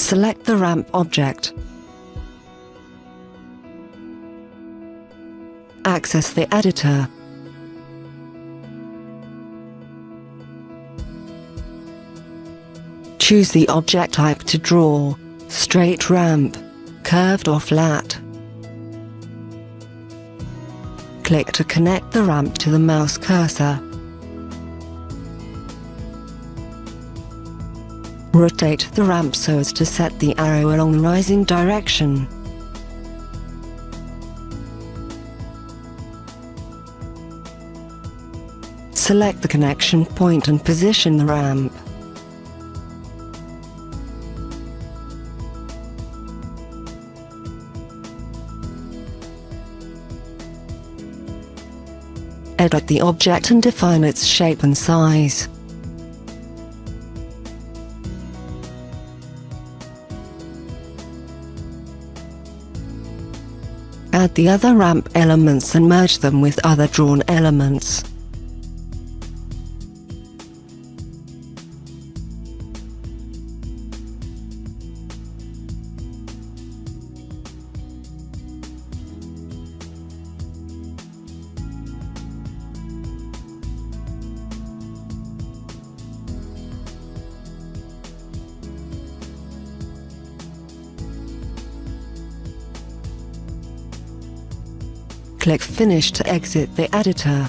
Select the ramp object. Access the editor. Choose the object type to draw: straight ramp, curved or flat. Click to connect the ramp to the mouse cursor. Rotate the ramp so as to set the arrow along the rising direction. Select the connection point and position the ramp. Edit the object and define its shape and size. Add the other ramp elements and merge them with other drawn elements. Click Finish to exit the editor.